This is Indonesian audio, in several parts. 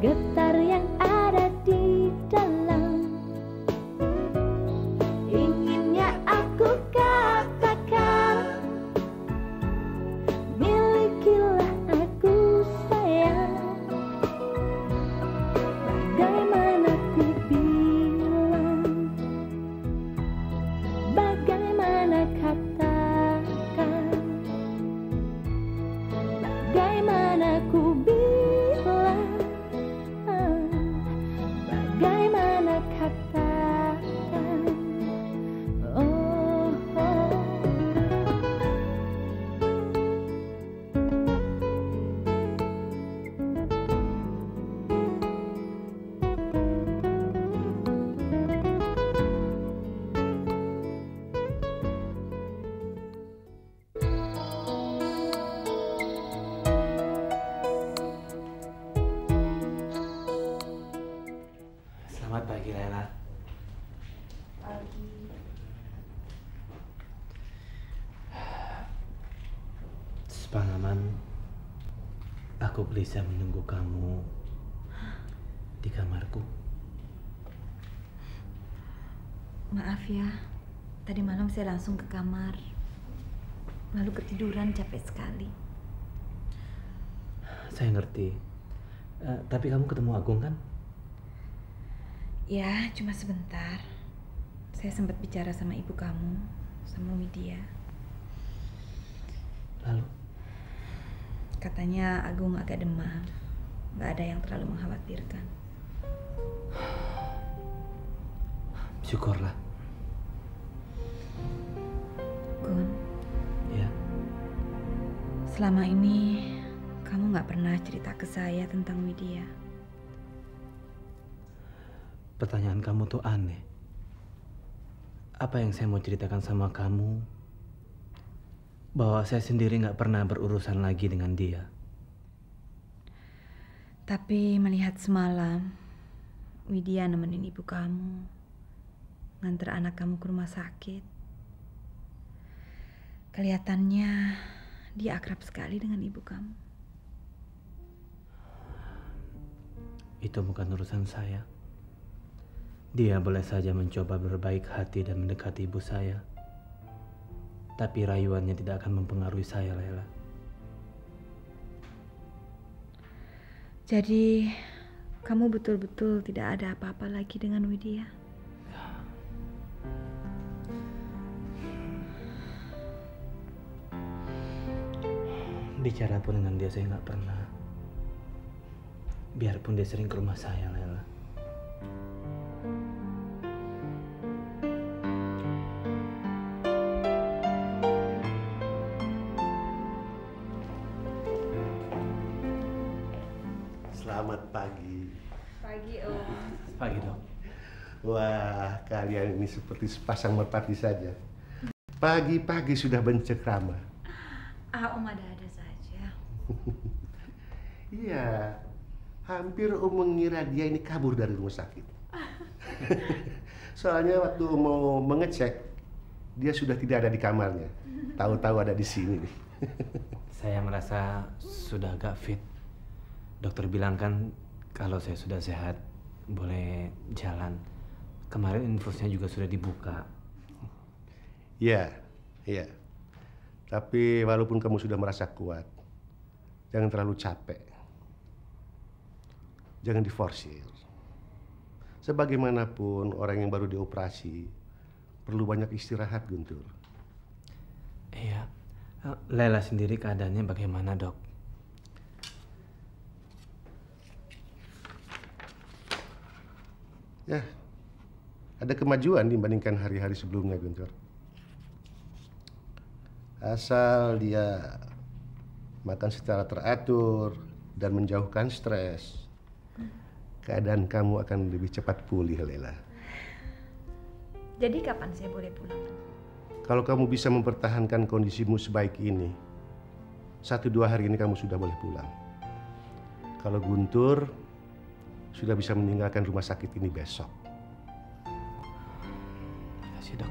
getar yang ada di dalam. Inginnya aku katakan, milikilah aku sayang. Bagaimana ku bilang, bagaimana katakan, bagaimana ku bilang, bagaimana katakan, oh, oh. Selamat pagi, Lela. Pagi. Sepengalaman, aku gelisah menunggu kamu di kamarku. Maaf ya, tadi malam saya langsung ke kamar, lalu ketiduran capek sekali. Saya ngerti. Tapi kamu ketemu Agung kan? Ya, cuma sebentar. Saya sempat bicara sama ibu kamu, sama Widya. Lalu? Katanya Agung agak demam, nggak ada yang terlalu mengkhawatirkan. Syukurlah. Gun, Ya, selama ini kamu nggak pernah cerita ke saya tentang Widya. pertanyaan kamu tuh aneh. Apa yang saya mau ceritakan sama kamu? Bahwa saya sendiri nggak pernah berurusan lagi dengan dia. Tapi melihat semalam Widya nemenin ibu kamu, nganter anak kamu ke rumah sakit. Kelihatannya dia akrab sekali dengan ibu kamu. Itu bukan urusan saya. Dia boleh saja mencoba berbaik hati dan mendekati ibu saya. Tapi rayuannya tidak akan mempengaruhi saya, Lela. Jadi, kamu betul-betul tidak ada apa-apa lagi dengan Widya? Bicara pun dengan dia saya nggak pernah. Biarpun dia sering ke rumah saya, Lela. Selamat pagi. Pagi, Om. Pagi, Dok. Wah, kalian ini seperti sepasang merpati saja. Pagi-pagi sudah bercengkrama. Om ada-ada saja. Iya, hampir mengira dia ini kabur dari rumah sakit. Soalnya waktu mau mengecek, dia sudah tidak ada di kamarnya. Tahu-tahu ada di sini nih. Saya merasa sudah agak fit. Dokter bilang kan kalau saya sudah sehat, boleh jalan. Kemarin infusnya juga sudah dibuka. Iya, iya. Tapi walaupun kamu sudah merasa kuat, jangan terlalu capek. Jangan diforsir. Sebagaimanapun orang yang baru dioperasi perlu banyak istirahat, Guntur. Iya. Lela sendiri keadaannya bagaimana, Dok? Ya, ada kemajuan dibandingkan hari-hari sebelumnya, Guntur. Asal dia makan secara teratur dan menjauhkan stres, keadaan kamu akan lebih cepat pulih, Lela. Jadi kapan saya boleh pulang? Kalau kamu bisa mempertahankan kondisimu sebaik ini, 1-2 hari ini kamu sudah boleh pulang. Kalau Guntur sudah bisa meninggalkan rumah sakit ini besok. Terima kasih, Dok.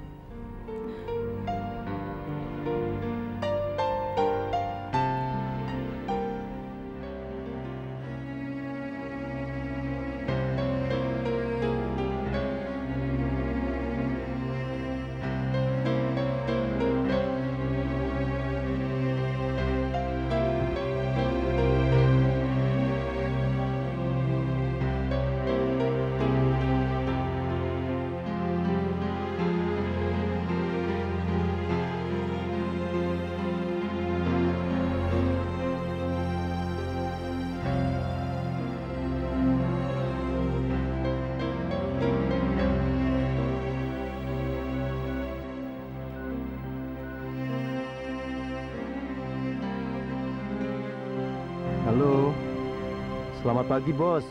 Selamat pagi, Bos.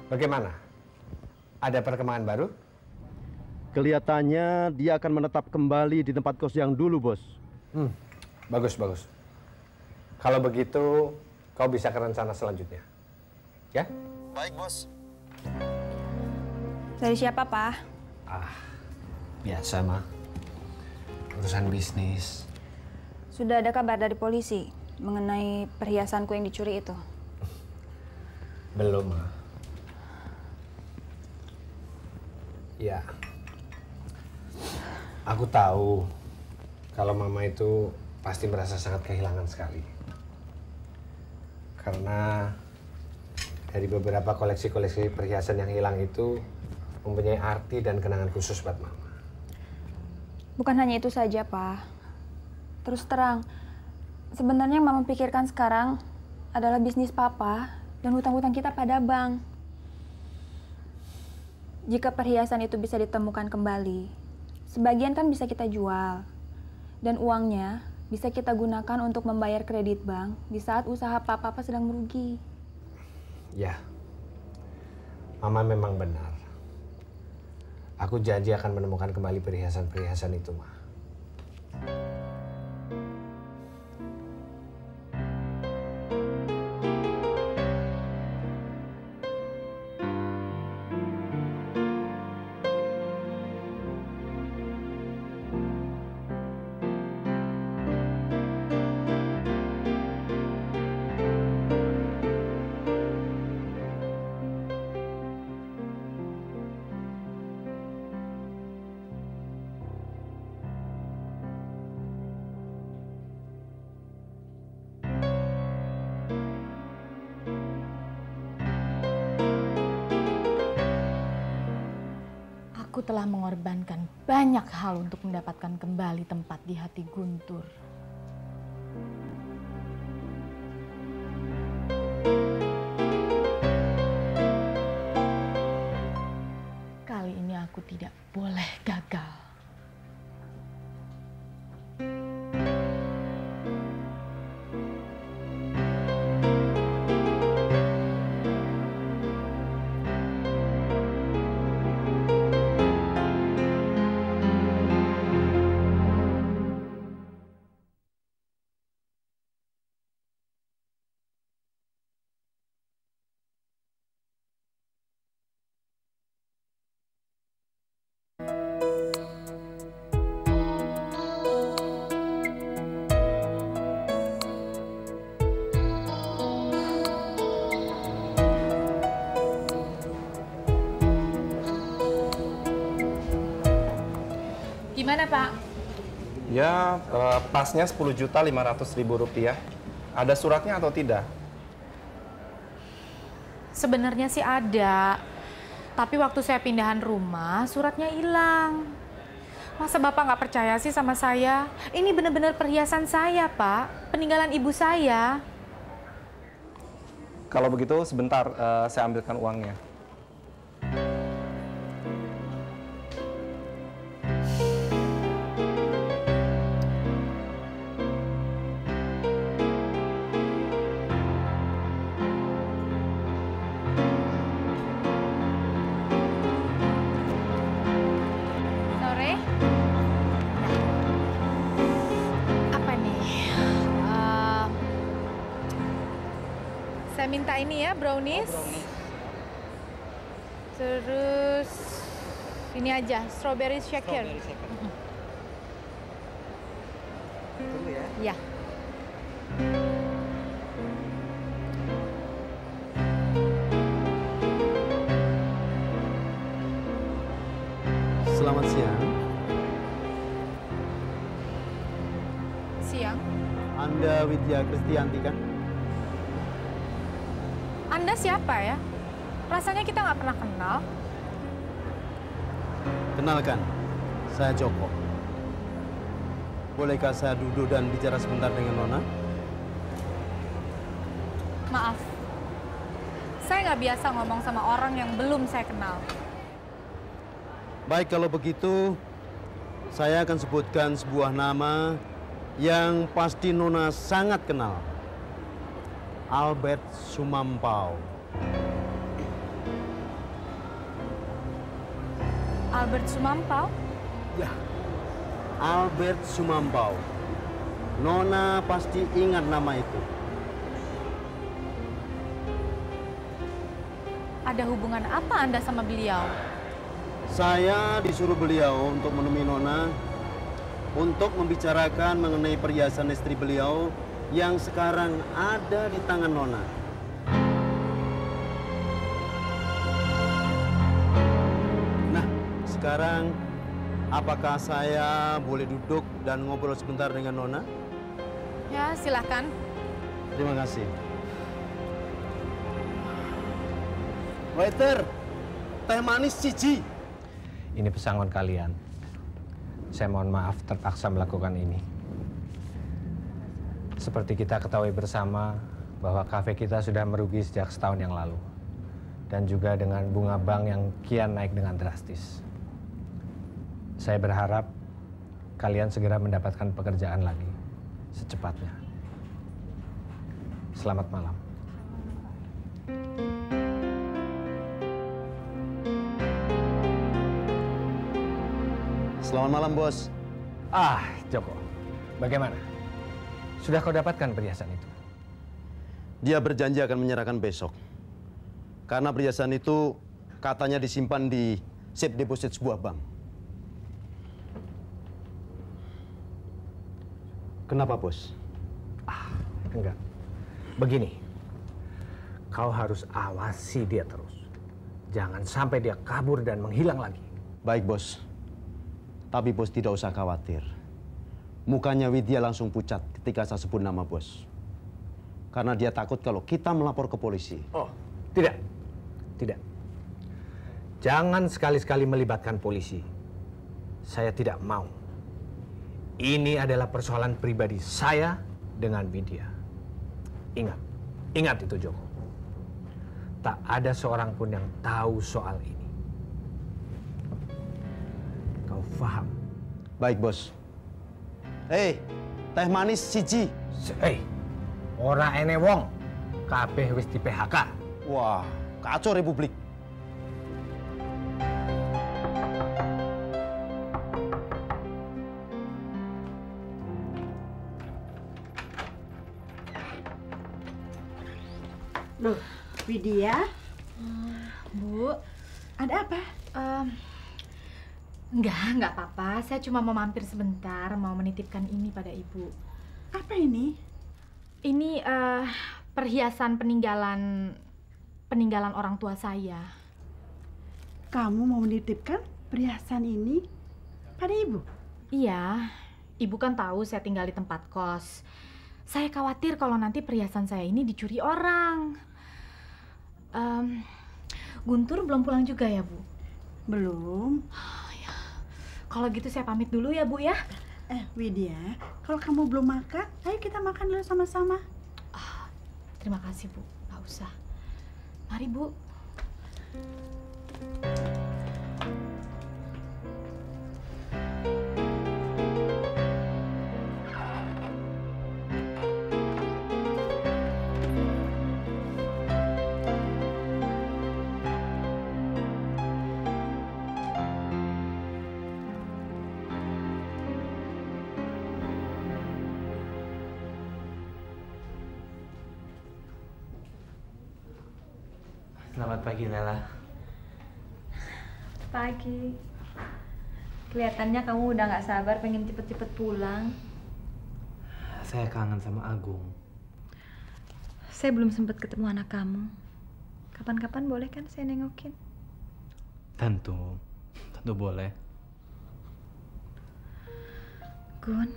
Bagaimana? Ada perkembangan baru? Kelihatannya dia akan menetap kembali di tempat kos yang dulu, Bos. Bagus, bagus. Kalau begitu, kau bisa ke rencana selanjutnya. Ya? Baik, Bos. Dari siapa, Pak? Biasa, mah. Urusan bisnis. Sudah ada kabar dari polisi mengenai perhiasanku yang dicuri itu? Belum, mah. Ya. Aku tahu kalau Mama itu pasti merasa sangat kehilangan sekali. Karena dari beberapa koleksi-koleksi perhiasan yang hilang itu mempunyai arti dan kenangan khusus buat Mama. Bukan hanya itu saja, Pak. Terus terang, sebenarnya yang Mama pikirkan sekarang adalah bisnis Papa dan hutang-hutang kita pada bank. Jika perhiasan itu bisa ditemukan kembali, sebagian kan bisa kita jual. Dan uangnya bisa kita gunakan untuk membayar kredit bank di saat usaha Papa sedang merugi. Ya, Mama memang benar. Aku janji akan menemukan kembali perhiasan-perhiasan itu, Ma. Aku telah mengorbankan banyak hal untuk mendapatkan kembali tempat di hati Guntur. Kali ini aku tidak boleh gagal. Gimana, Pak? Ya, pasnya 10.500.000 rupiah. Ada suratnya atau tidak? Sebenarnya sih ada, tapi waktu saya pindahan rumah, suratnya hilang. Masa Bapak nggak percaya sih sama saya? Ini benar-benar perhiasan saya, Pak. Peninggalan ibu saya. Kalau begitu, sebentar saya ambilkan uangnya. Sore. Apa nih? Saya minta ini ya, brownies. Terus ini aja, strawberry shaker. Tunggu ya. Ya. Selamat siang. Siang. Anda Widya Kristianti kan? Anda siapa ya? Rasanya kita nggak pernah kenal. Kenalkan, saya Joko. Bolehkah saya duduk dan bicara sebentar dengan Nona? Maaf. Saya nggak biasa ngomong sama orang yang belum saya kenal. Baik, kalau begitu saya akan sebutkan sebuah nama yang pasti Nona sangat kenal. Albert Sumampau. Albert Sumampau? Ya, Albert Sumampau. Nona pasti ingat nama itu. Ada hubungan apa Anda sama beliau? Saya disuruh beliau untuk menemui Nona untuk membicarakan mengenai perhiasan istri beliau yang sekarang ada di tangan Nona. Nah, sekarang apakah saya boleh duduk dan ngobrol sebentar dengan Nona? Ya, silakan. Terima kasih. Waiter, teh manis cici. Ini pesangon kalian. Saya mohon maaf terpaksa melakukan ini. Seperti kita ketahui bersama bahwa kafe kita sudah merugi sejak setahun yang lalu. Dan juga dengan bunga bank yang kian naik dengan drastis. Saya berharap kalian segera mendapatkan pekerjaan lagi secepatnya. Selamat malam. Selamat malam, Bos. Joko, bagaimana? Sudah kau dapatkan perhiasan itu? Dia berjanji akan menyerahkan besok. Karena perhiasan itu katanya disimpan di safe deposit sebuah bank. Kenapa, Bos? Enggak. Begini, kau harus awasi dia terus. Jangan sampai dia kabur dan menghilang lagi. Baik, Bos. Tapi Bos tidak usah khawatir. Mukanya Widya langsung pucat ketika saya sebut nama Bos. Karena dia takut kalau kita melapor ke polisi. Oh, tidak. Tidak. Jangan sekali-sekali melibatkan polisi. Saya tidak mau. Ini adalah persoalan pribadi saya dengan Widya. Ingat. Ingat itu, Joko. Tak ada seorang pun yang tahu soal ini. Kau paham? Baik, Bos. Hei, teh manis siji. Ora ene wong. Kabeh wis di PHK. Wah, kacau Republik. Loh, Widya? Bu, Ada apa? enggak apa-apa. Saya cuma mau mampir sebentar, mau menitipkan ini pada Ibu. Apa ini? Ini perhiasan peninggalan orang tua saya. Kamu mau menitipkan perhiasan ini pada ibu? Iya, Ibu kan tahu saya tinggal di tempat kos. Saya khawatir kalau nanti perhiasan saya ini dicuri orang. Guntur belum pulang juga ya, Bu? Belum. Kalau gitu saya pamit dulu ya, Bu ya. Widya, kalau kamu belum makan, ayo kita makan dulu sama-sama. Terima kasih, Bu. Nggak usah. Mari, Bu. Selamat pagi, Nela. Pagi. Kelihatannya kamu udah nggak sabar pengen cepet-cepet pulang. Saya kangen sama Agung. Saya belum sempat ketemu anak kamu. Kapan-kapan boleh kan saya nengokin? Tentu boleh. Gun,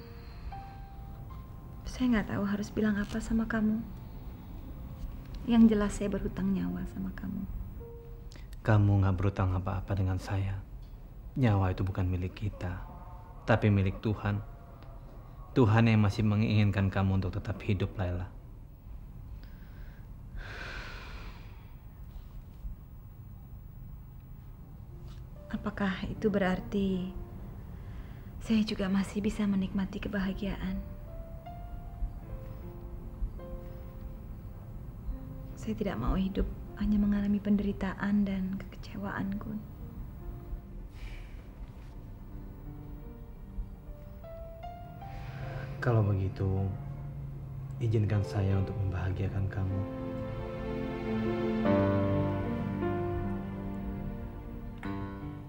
saya nggak tahu harus bilang apa sama kamu. Yang jelas saya berhutang nyawa sama kamu. Kamu nggak berhutang apa-apa dengan saya. Nyawa itu bukan milik kita, tapi milik Tuhan. Tuhan yang masih menginginkan kamu untuk tetap hidup, Laila. Apakah itu berarti saya juga masih bisa menikmati kebahagiaan? Saya tidak mau hidup hanya mengalami penderitaan dan kekecewaan, Gun. Kalau begitu, izinkan saya untuk membahagiakan kamu.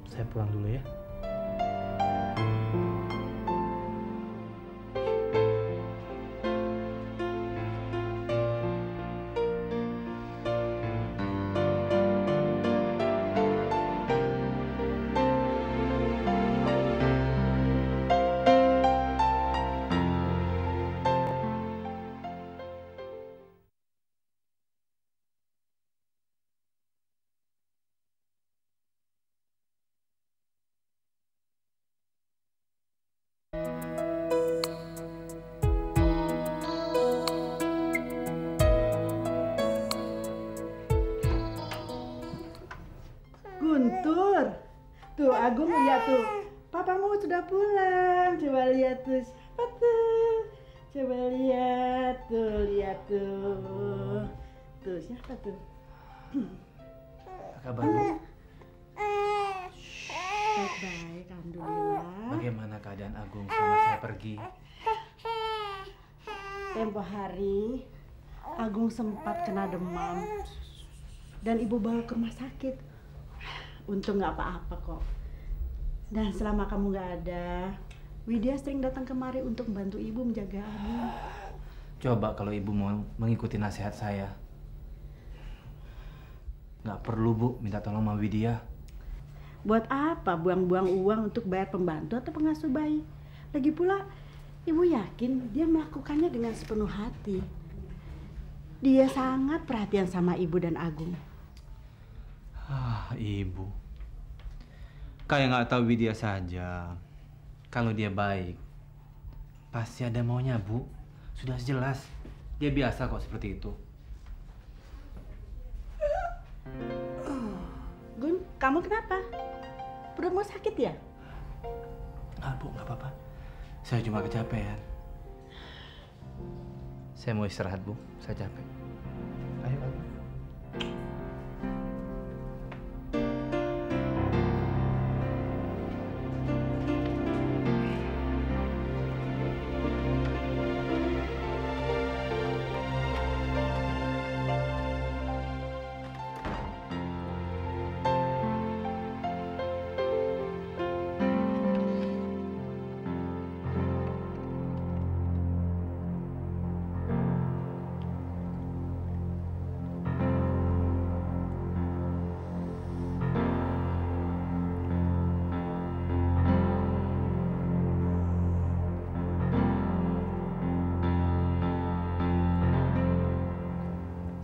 Saya pulang dulu ya. Guntur, tuh Agung lihat tuh, papamu sudah pulang. Coba lihat tuh, siapa tuh? Coba lihat tuh, tuh siapa tuh? Apa kabar, Bu? Baik, alhamdulillah. Bagaimana keadaan Agung selama saya pergi? Tempo hari Agung sempat kena demam dan ibu bawa ke rumah sakit. Untung nggak apa-apa kok. Dan selama kamu nggak ada, Widya sering datang kemari untuk membantu ibu menjaga Agung. Coba kalau ibu mau mengikuti nasihat saya. Nggak perlu, Bu, minta tolong sama Widya. Buat apa buang-buang uang untuk bayar pembantu atau pengasuh bayi? Lagi pula, ibu yakin dia melakukannya dengan sepenuh hati. Dia sangat perhatian sama ibu dan Agung. Ah, ibu. Kayak nggak tahu Widya saja. Kalau dia baik, pasti ada maunya, Bu. Sudah jelas. Dia biasa kok seperti itu. Gun, kamu kenapa? Perutmu sakit ya? Nggak, Bu, nggak apa-apa. Saya cuma kecapean. Saya mau istirahat, Bu. Saya capek. Ayo, Agung.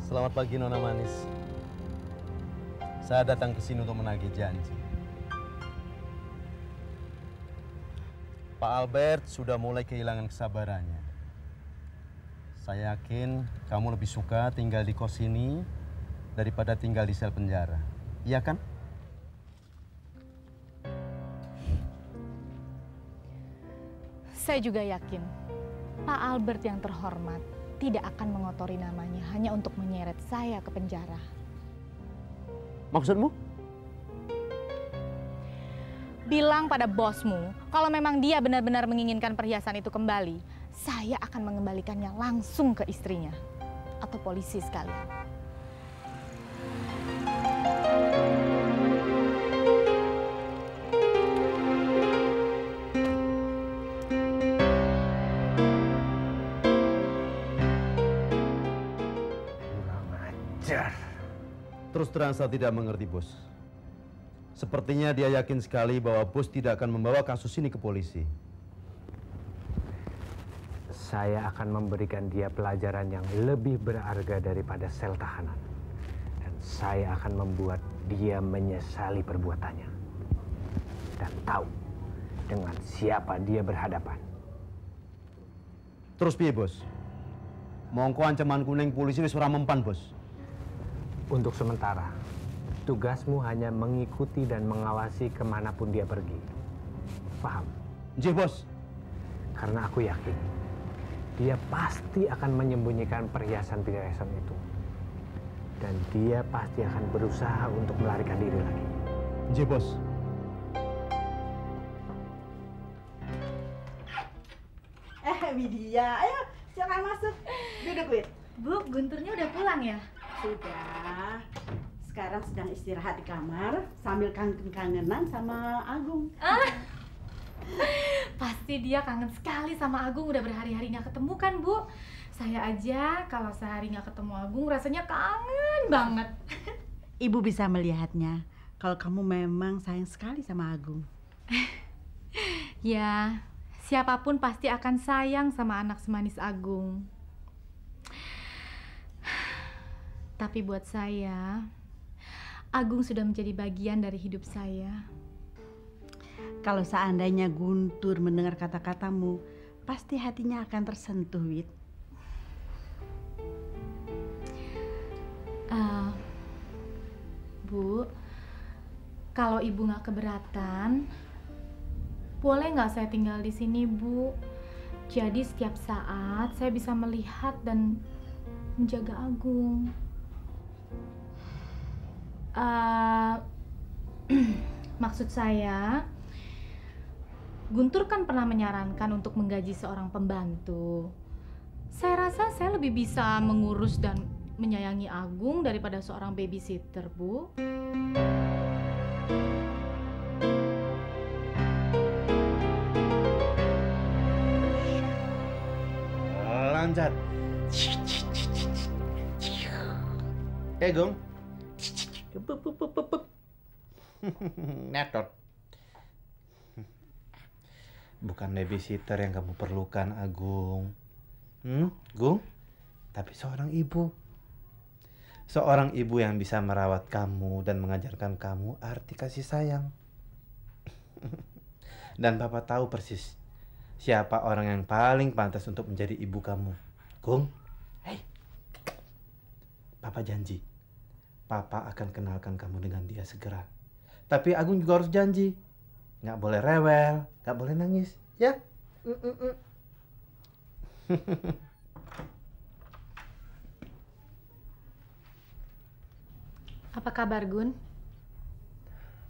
Selamat pagi Nona Manis. Saya datang ke sini untuk menagih janji. Pak Albert sudah mulai kehilangan kesabarannya. Saya yakin kamu lebih suka tinggal di kos ini daripada tinggal di sel penjara. Iya kan? Saya juga yakin Pak Albert yang terhormat tidak akan mengotori namanya hanya untuk menyeret saya ke penjara. Maksudmu? Bilang pada bosmu, kalau memang dia benar-benar menginginkan perhiasan itu kembali, saya akan mengembalikannya langsung ke istrinya. Atau polisi sekalian. Terus terang saya tidak mengerti, Bos. Sepertinya dia yakin sekali bahwa Bos tidak akan membawa kasus ini ke polisi. Saya akan memberikan dia pelajaran yang lebih berharga daripada sel tahanan. Dan saya akan membuat dia menyesali perbuatannya. Dan tahu dengan siapa dia berhadapan. Terus piye, Bos? Mongko ancaman kuning polisi wis ora mempan, Bos. Untuk sementara, tugasmu hanya mengikuti dan mengawasi kemanapun dia pergi. Paham? Nggih, Bos. Karena aku yakin, dia pasti akan menyembunyikan perhiasan itu. Dan dia pasti akan berusaha untuk melarikan diri lagi. Nji, Bos. Widya, ayo silakan masuk. Duduk, Wid. Bu, Gunturnya udah pulang ya? Sudah. Sekarang sedang istirahat di kamar sambil kangen-kangenan sama Agung. Pasti dia kangen sekali sama Agung, udah berhari-hari nggak ketemu kan, Bu? Saya aja kalau sehari nggak ketemu Agung rasanya kangen banget. Ibu bisa melihatnya kalau kamu memang sayang sekali sama Agung. Ya, siapapun pasti akan sayang sama anak semanis Agung. Tapi buat saya, Agung sudah menjadi bagian dari hidup saya. Kalau seandainya Guntur mendengar kata-katamu, pasti hatinya akan tersentuh, Wid. Bu, kalau Ibu nggak keberatan, boleh nggak saya tinggal di sini, Bu? Jadi setiap saat saya bisa melihat dan menjaga Agung. Maksud saya, Guntur kan pernah menyarankan untuk menggaji seorang pembantu. Saya rasa saya lebih bisa mengurus dan menyayangi Agung daripada seorang babysitter, Bu. Lanjut. Gong. Netot. Bukan babysitter yang kamu perlukan, Agung. Gung? Tapi seorang ibu. Seorang ibu yang bisa merawat kamu dan mengajarkan kamu arti kasih sayang. Dan Papa tahu persis siapa orang yang paling pantas untuk menjadi ibu kamu. Gung, hei. Papa janji, Papa akan kenalkan kamu dengan dia segera. Tapi Agung juga harus janji, nggak boleh rewel, nggak boleh nangis, ya? Apa kabar, Gun?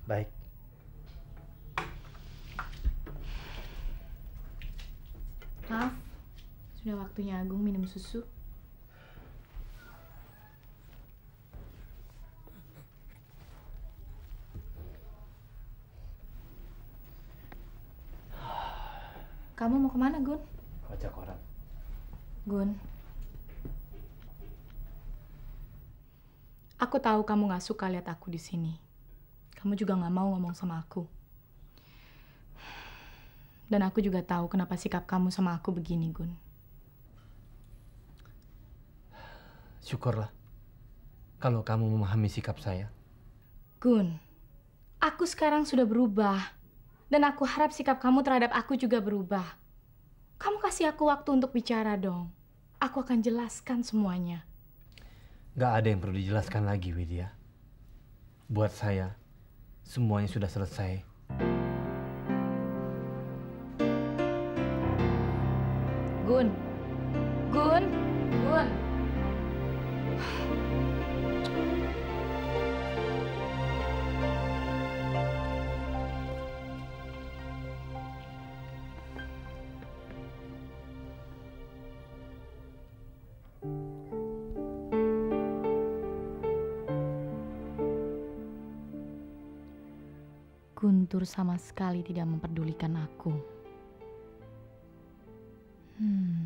Baik. Maaf, sudah waktunya Agung minum susu. Kamu mau kemana, Gun? Baca koran. Gun, aku tahu kamu gak suka lihat aku di sini. Kamu juga gak mau ngomong sama aku. Dan aku juga tahu kenapa sikap kamu sama aku begini, Gun. Syukurlah kalau kamu memahami sikap saya. Gun, aku sekarang sudah berubah. Dan aku harap sikap kamu terhadap aku juga berubah. Kamu kasih aku waktu untuk bicara dong. Aku akan jelaskan semuanya. Gak ada yang perlu dijelaskan lagi, Widya. Buat saya, semuanya sudah selesai. Gun. Gun. Gun. Guntur sama sekali tidak memperdulikan aku.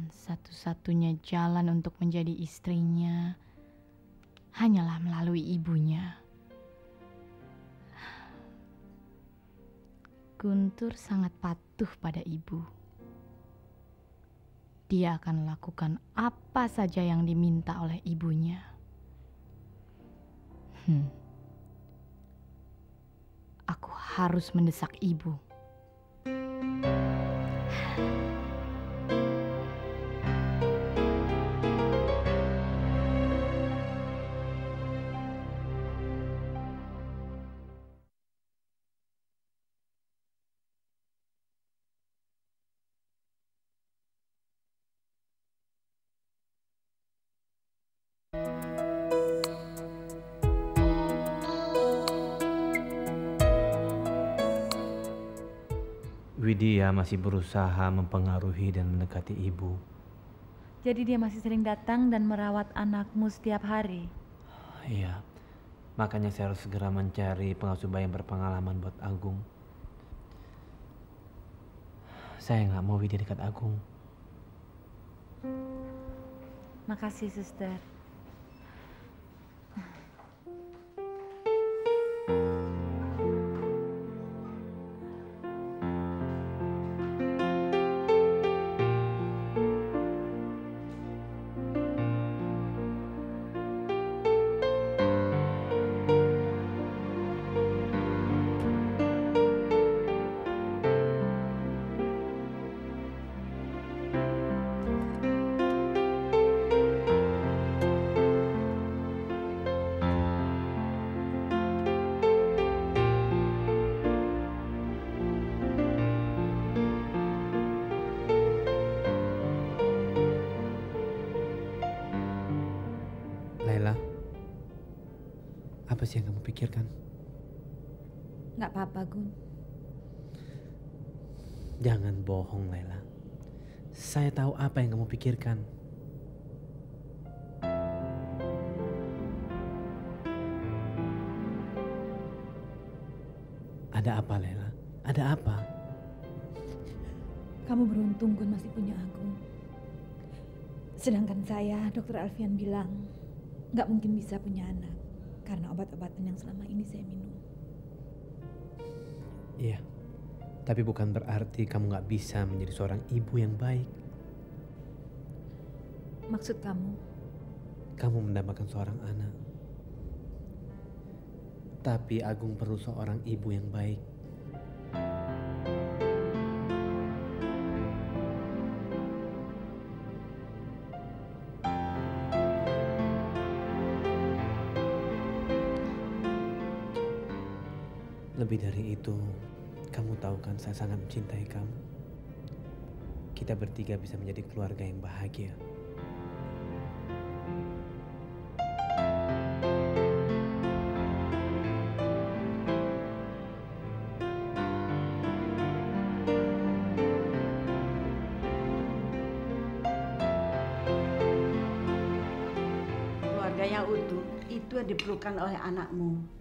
Satu-satunya jalan untuk menjadi istrinya hanyalah melalui ibunya. Guntur sangat patuh pada ibu. Dia akan melakukan apa saja yang diminta oleh ibunya. Aku harus mendesak ibu. dia masih berusaha mempengaruhi dan mendekati ibu. Jadi dia masih sering datang dan merawat anakmu setiap hari? Iya, makanya saya harus segera mencari pengasuh bayi yang berpengalaman buat Agung. Saya nggak mau Widya dekat Agung. Makasih, Suster. Laila, apa sih yang kamu pikirkan? Nggak apa-apa, Gun. Jangan bohong, Laila. Saya tahu apa yang kamu pikirkan. Ada apa, Laila? Ada apa? Kamu beruntung, Gun, masih punya Agung. Sedangkan saya, Dokter Alfian bilang, nggak mungkin bisa punya anak karena obat-obatan yang selama ini saya minum. Iya, tapi bukan berarti kamu nggak bisa menjadi seorang ibu yang baik. Maksud kamu? Kamu mendapatkan seorang anak. Tapi Agung perlu seorang ibu yang baik. Lebih dari itu, kamu tahu kan saya sangat mencintai kamu. Kita bertiga bisa menjadi keluarga yang bahagia. Keluarga yang utuh itu yang diperlukan oleh anakmu.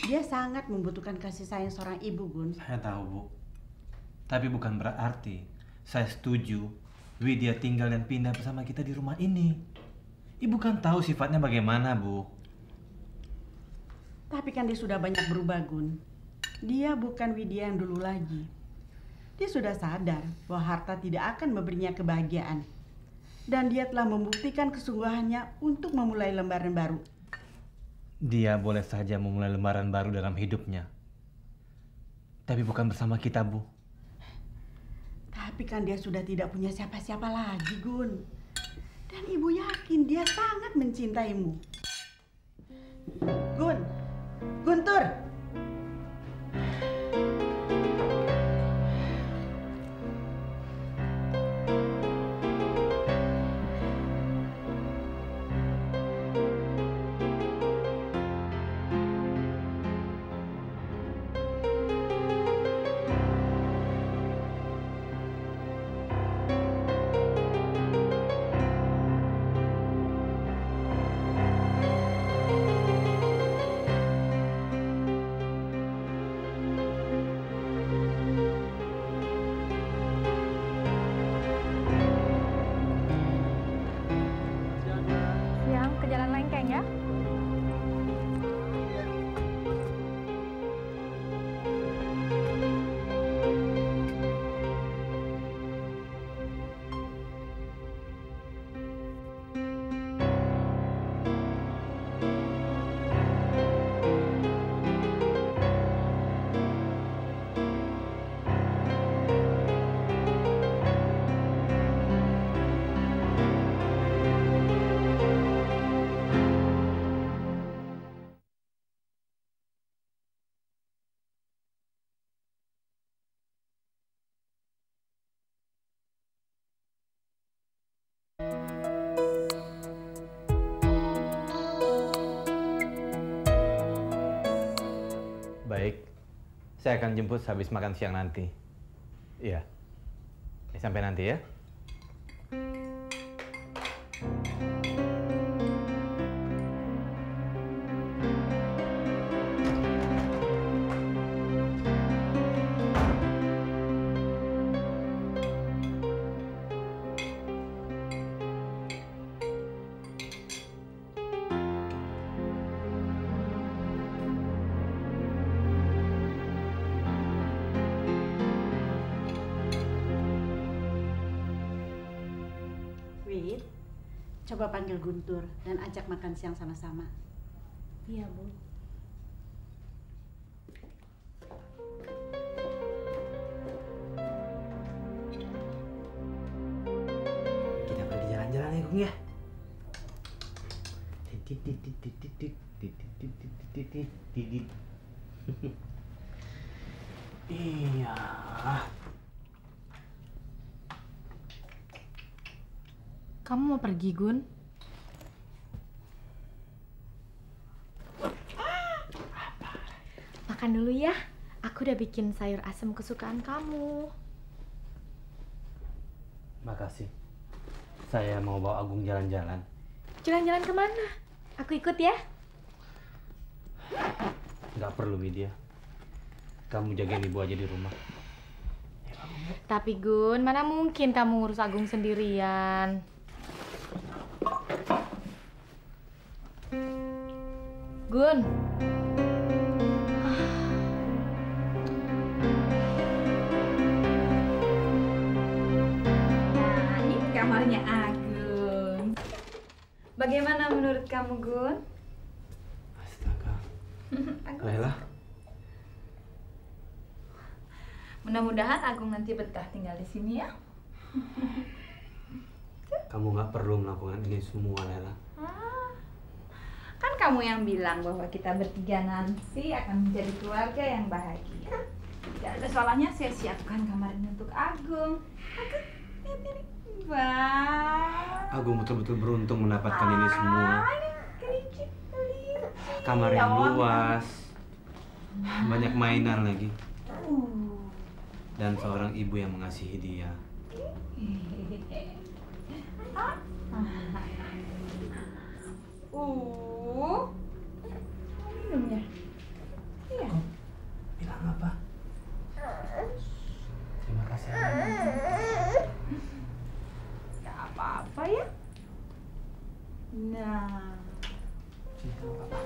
Dia sangat membutuhkan kasih sayang seorang ibu, Gun. Saya tahu, Bu. Tapi bukan berarti saya setuju Widya tinggal dan pindah bersama kita di rumah ini. Ibu kan tahu sifatnya bagaimana, Bu. Tapi kan dia sudah banyak berubah, Gun. Dia bukan Widya yang dulu lagi. Dia sudah sadar bahwa harta tidak akan memberinya kebahagiaan. Dan dia telah membuktikan kesungguhannya untuk memulai lembaran baru. Dia boleh saja memulai lembaran baru dalam hidupnya. Tapi bukan bersama kita, Bu. Tapi kan dia sudah tidak punya siapa-siapa lagi, Gun. Dan ibu yakin dia sangat mencintaimu. Gun, Guntur. Siang ke Jalan Lengkeng ya. Baik, saya akan jemput habis makan siang nanti. Iya. Sampai nanti ya. Wit, coba panggil Guntur dan ajak makan siang sama-sama. Iya, Bu. Kita pergi jalan-jalan ya, Gung ya. Iya. Kamu mau pergi, Gun? Makan dulu ya. Aku udah bikin sayur asam kesukaan kamu. Makasih. Saya mau bawa Agung jalan-jalan. Jalan-jalan kemana? Aku ikut ya. Nggak perlu, Widya. Kamu jagain ibu aja di rumah. Tapi Gun, mana mungkin kamu ngurus Agung sendirian. Gun. Nah, ini kamarnya Agung. Bagaimana menurut kamu, Gun? Astaga. Laila. Mudah-mudahan Agung nanti betah tinggal di sini ya. Kamu nggak perlu melakukan ini semua, Laila. Kan kamu yang bilang bahwa kita bertiga nanti akan menjadi keluarga yang bahagia. Tidak ada salahnya saya siapkan kamar ini untuk Agung. Agung, lihat ini. Wah. Agung betul-betul beruntung mendapatkan ini semua. Ini kelinci. Kamar yang luas, banyak mainan lagi, dan seorang ibu yang mengasihi dia. Minum ya? Iya. Bilang apa? Terima kasih. Gak apa-apa ya. Nah. Cinta apa?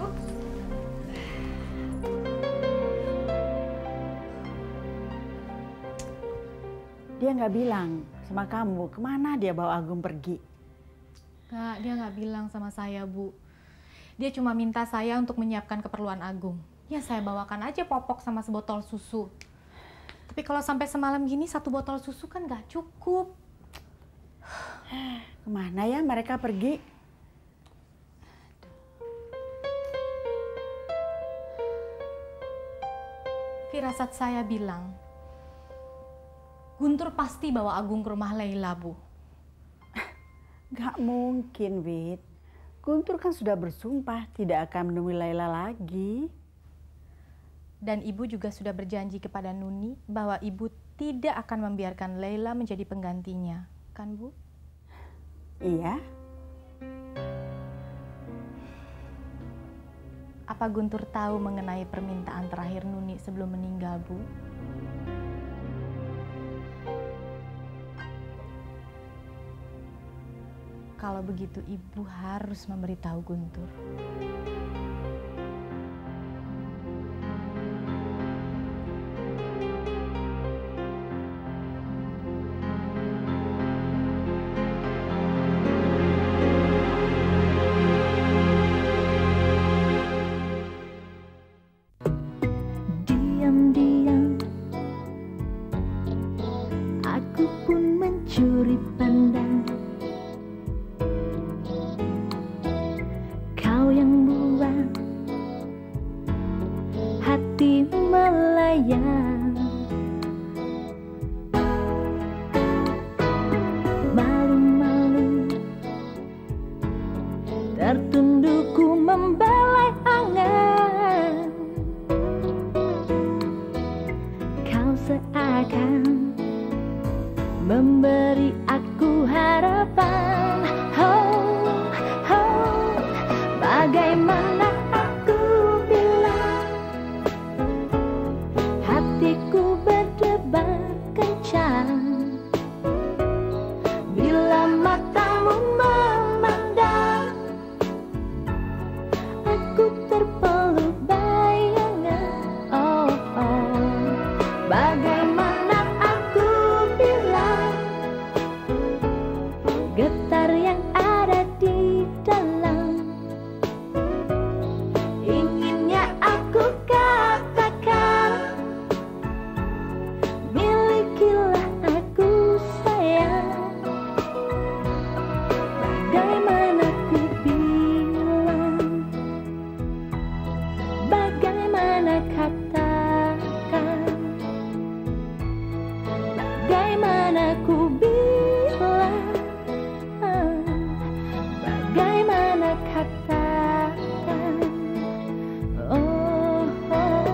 Ups. Dia nggak bilang sama kamu kemana dia bawa Agung pergi. Nggak, dia nggak bilang sama saya, Bu. Dia cuma minta saya untuk menyiapkan keperluan Agung. Ya saya bawakan aja popok sama sebotol susu. Tapi kalau sampai semalam gini 1 botol susu kan nggak cukup. Kemana ya mereka pergi? Firasat saya bilang, Guntur pasti bawa Agung ke rumah Laila, Bu. Gak mungkin, Wit. Guntur kan sudah bersumpah tidak akan menemui Laila lagi. Dan Ibu juga sudah berjanji kepada Nuni bahwa Ibu tidak akan membiarkan Laila menjadi penggantinya. Kan, Bu? Iya. Apa Guntur tahu mengenai permintaan terakhir Nuni sebelum meninggal, Bu? Kalau begitu Ibu harus memberitahu Guntur. Diam-diam aku pun mencuri pandang kau yang buat hati melayang. Malu-malu tertunduk ku membelai angan. Bagaimana aku bilang, hatiku berdebar kencang bila matamu memandang. Aku terpeluk bayangan. Oh, oh. Bagaimana aku bilang, getar yang ada di dalam. Inginnya aku katakan, milikilah aku sayang. Bagaimana ku bilang, bagaimana katakan, bagaimana ku bilang, bagaimana katakan. Oh, oh.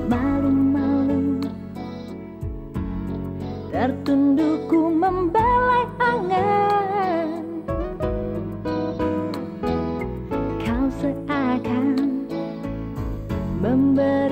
Malu-malu tertundukku membelai angan. Kau seakan memberi